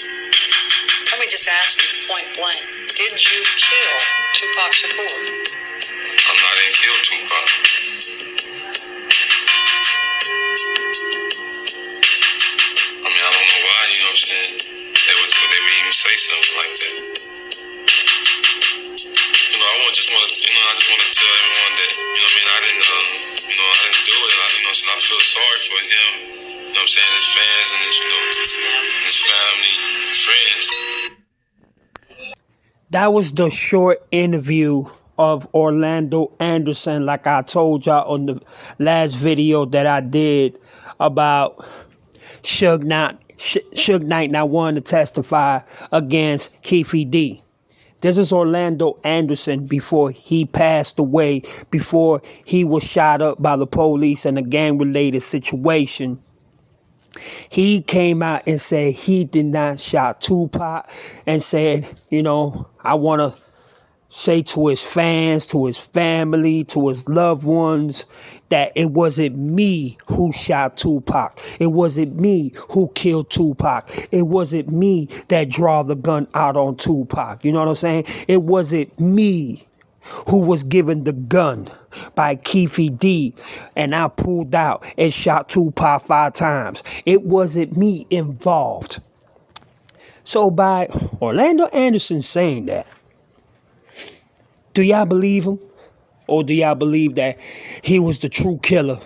Let me just ask you point blank. Did you kill Tupac Shakur? I didn't kill Tupac. I mean, I don't know why, you know what I'm saying? They would even say something like that. You know, I just want to tell everyone that, you know what I mean, I didn't do it. I feel sorry for him, you know what I'm saying, his fans and his family, friends. That was the short interview of Orlando Anderson, like I told y'all on the last video that I did about Suge Knight not wanting to testify against Keefe D. This is Orlando Anderson before he passed away, before he was shot up by the police in a gang-related situation. He came out and said he did not shot Tupac and said, I want to say to his fans, to his family, to his loved ones, that it wasn't me who shot Tupac. It wasn't me who killed Tupac. It wasn't me that draw the gun out on Tupac. You know what I'm saying? It wasn't me who was given the gun by Keefe D, and I pulled out and shot Tupac 5 times. It wasn't me involved. So by Orlando Anderson saying that, do y'all believe him? Or do y'all believe that he was the true killer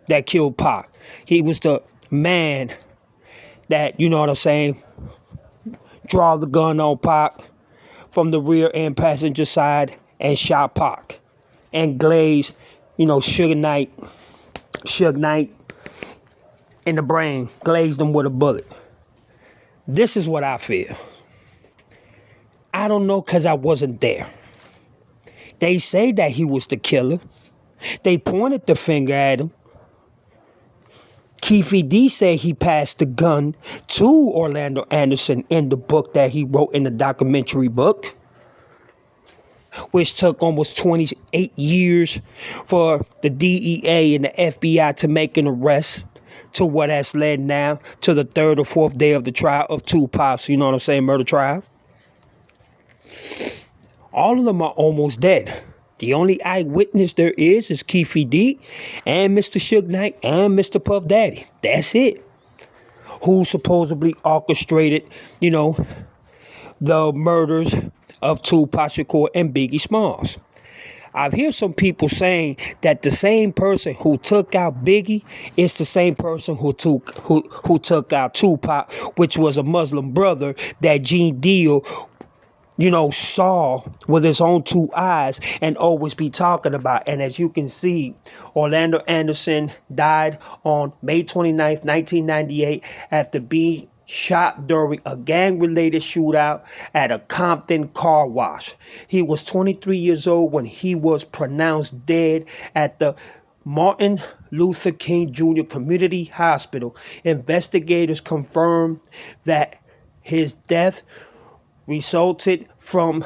that killed Pac? He was the man that, you know what I'm saying, draw the gun on Pac from the rear end passenger side and shot Pac and glazed, Suge Knight in the brain, glazed him with a bullet. This is what I feel. I don't know, because I wasn't there. They say that he was the killer. They pointed the finger at him. Keefe D said he passed the gun to Orlando Anderson in the book that he wrote in the documentary book, which took almost 28 years for the DEA and the FBI to make an arrest, to what has led now to the 3rd or 4th day of the trial of Tupac's, murder trial. All of them are almost dead. The only eyewitness there is Keefe D and Mr. Suge Knight and Mr. Puff Daddy. That's it. Who supposedly orchestrated, the murders of Tupac Shakur and Biggie Smalls. I've heard some people saying that the same person who took out Biggie is the same person who took out Tupac, which was a Muslim brother that Gene Deal saw with his own 2 eyes and always be talking about. And as you can see, Orlando Anderson died on May 29th, 1998 after being shot during a gang-related shootout at a Compton car wash. He was 23 years old when he was pronounced dead at the Martin Luther King Jr. Community Hospital. Investigators confirmed that his death resulted from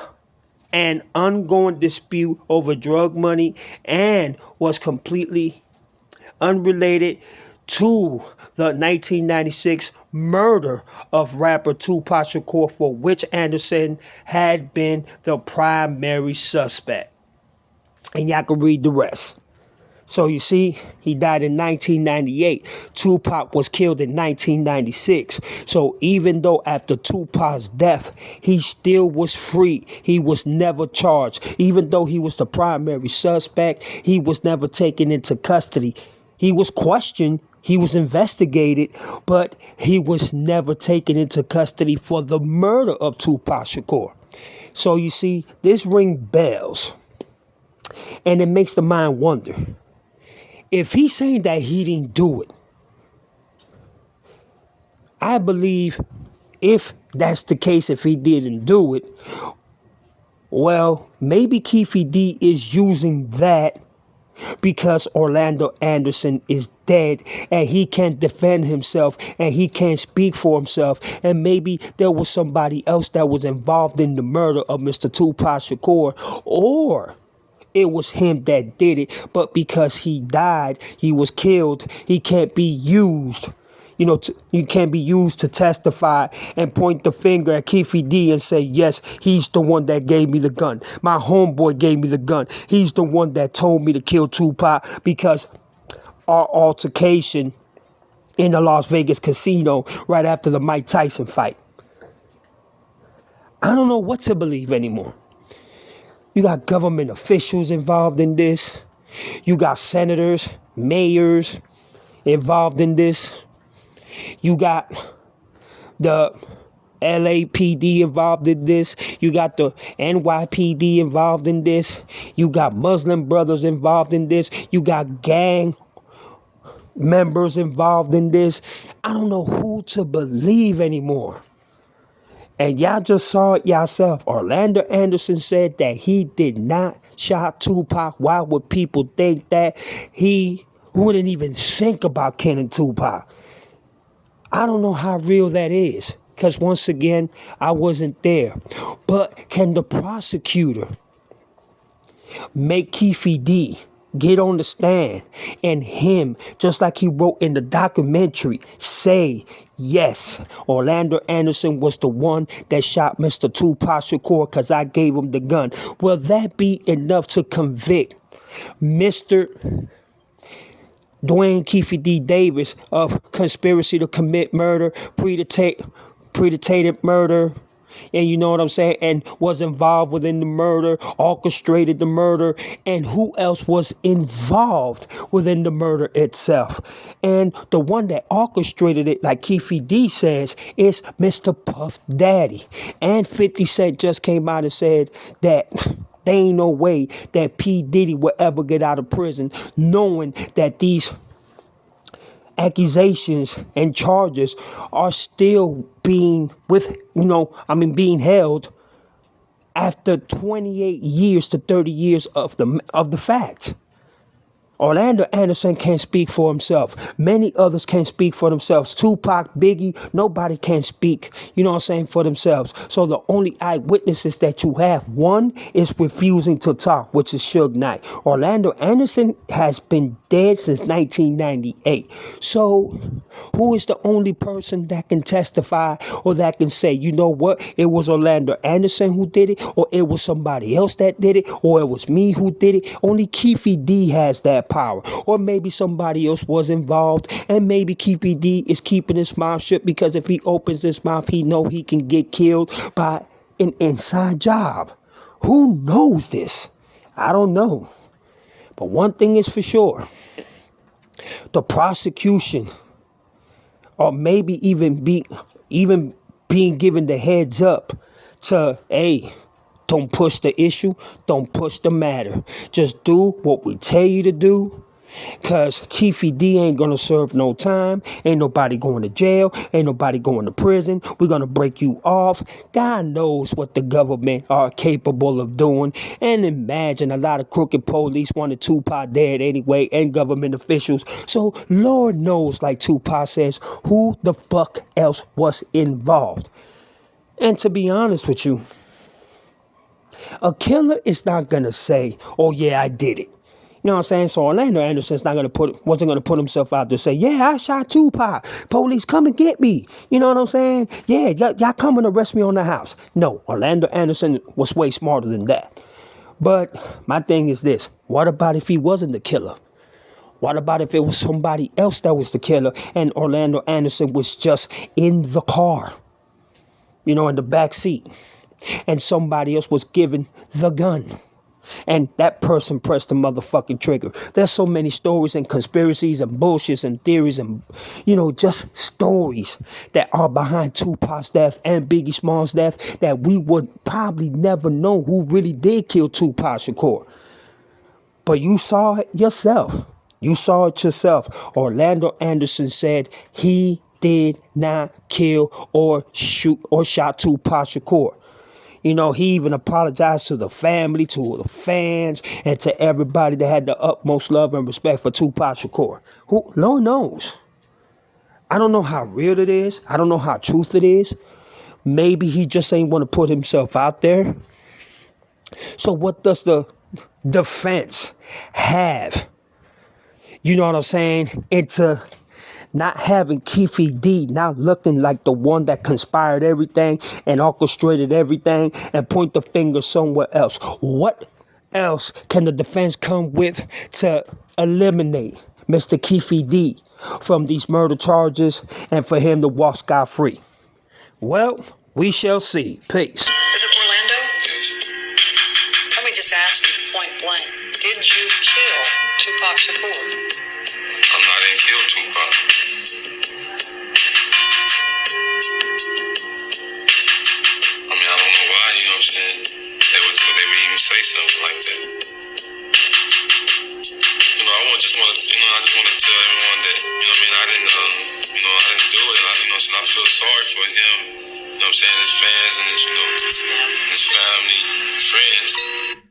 an ongoing dispute over drug money and was completely unrelated to the 1996 murder of rapper Tupac Shakur, for which Anderson had been the primary suspect. And y'all can read the rest. So you see, he died in 1998. Tupac was killed in 1996. So even though after Tupac's death, he still was free. He was never charged. Even though he was the primary suspect, he was never taken into custody. He was questioned. He was investigated, but he was never taken into custody for the murder of Tupac Shakur. So you see, this rings bells. And it makes the mind wonder. If he's saying that he didn't do it, I believe if that's the case, if he didn't do it, well, maybe Keefe D is using that because Orlando Anderson is dead and he can't defend himself and he can't speak for himself. And maybe there was somebody else that was involved in the murder of Mr. Tupac Shakur, or it was him that did it, but because he died, he was killed, he can't be used, You can't be used to testify and point the finger at Keefe D and say, yes, he's the one that gave me the gun. My homeboy gave me the gun. He's the one that told me to kill Tupac, because our altercation in the Las Vegas casino right after the Mike Tyson fight. I don't know what to believe anymore. You got government officials involved in this. You got senators, mayors involved in this. You got the LAPD involved in this. You got the NYPD involved in this. You got Muslim brothers involved in this. You got gang members involved in this. I don't know who to believe anymore. And y'all just saw it yourself. Orlando Anderson said that he did not shot Tupac. Why would people think that? He wouldn't even think about killing Tupac. I don't know how real that is, because once again, I wasn't there. But can the prosecutor make Keefe D get on the stand and him, just like he wrote in the documentary, say, yes, Orlando Anderson was the one that shot Mr. Tupac Shakur because I gave him the gun? Will that be enough to convict Mr. Dwayne Keefe D. Davis of conspiracy to commit murder, premeditated murder, and you know what I'm saying, and was involved within the murder, orchestrated the murder, and who else was involved within the murder itself? And the one that orchestrated it, like Keefe D says, is Mr. Puff Daddy. And 50 Cent just came out and said that there ain't no way that P. Diddy will ever get out of prison, knowing that these accusations and charges are still being being held after 28 years to 30 years of the fact. Orlando Anderson can't speak for himself. Many others can't speak for themselves. Tupac, Biggie, nobody can speak, for themselves. So the only eyewitnesses that you have, one is refusing to talk, which is Suge Knight. Orlando Anderson has been dead since 1998. So who is the only person that can testify or that can say, you know what, it was Orlando Anderson who did it, or it was somebody else that did it, or it was me who did it? Only Keefe D has that power. Or maybe somebody else was involved, and maybe Keefe D is keeping his mouth shut because if he opens his mouth, he know he can get killed by an inside job. Who knows this? I don't know. But one thing is for sure. The prosecution, or maybe even being given the heads up to, hey, don't push the issue. Don't push the matter. Just do what we tell you to do. Because Keefe D ain't going to serve no time. Ain't nobody going to jail. Ain't nobody going to prison. We're going to break you off. God knows what the government are capable of doing. And imagine a lot of crooked police wanted Tupac dead anyway, and government officials. So Lord knows, like Tupac says, who the fuck else was involved. And to be honest with you, a killer is not going to say, oh, yeah, I did it. You know what I'm saying? So Orlando Anderson's wasn't going to put himself out there and say, yeah, I shot Tupac. Police, come and get me. You know what I'm saying? Yeah, y'all come and arrest me on the house. No, Orlando Anderson was way smarter than that. But my thing is this. What about if he wasn't the killer? What about if it was somebody else that was the killer and Orlando Anderson was just in the car, in the back seat, and somebody else was given the gun? And that person pressed the motherfucking trigger. There's so many stories and conspiracies and bullshits and theories and, just stories that are behind Tupac's death and Biggie Small's death that we would probably never know who really did kill Tupac Shakur. But you saw it yourself. Orlando Anderson said he did not kill or shoot or shot Tupac Shakur. He even apologized to the family, to the fans, and to everybody that had the utmost love and respect for Tupac Shakur. Who, Lord knows. I don't know how real it is. I don't know how truth it is. Maybe he just ain't want to put himself out there. So what does the defense have? You know what I'm saying? Into not having Keefe D now looking like the one that conspired everything and orchestrated everything and point the finger somewhere else. What else can the defense come with to eliminate Mr. Keefe D from these murder charges and for him to walk scot-free? Well, we shall see. Peace. Is it Orlando? Yes. Let me just ask you point blank. Did you kill Tupac Shakur? I didn't kill Tupac. I mean, I don't know why, you know what I'm saying? They would even say something like that. You know, I just want to tell everyone that, you know what I mean, I didn't do it. I feel sorry for him, you know what I'm saying, his fans and his family, friends.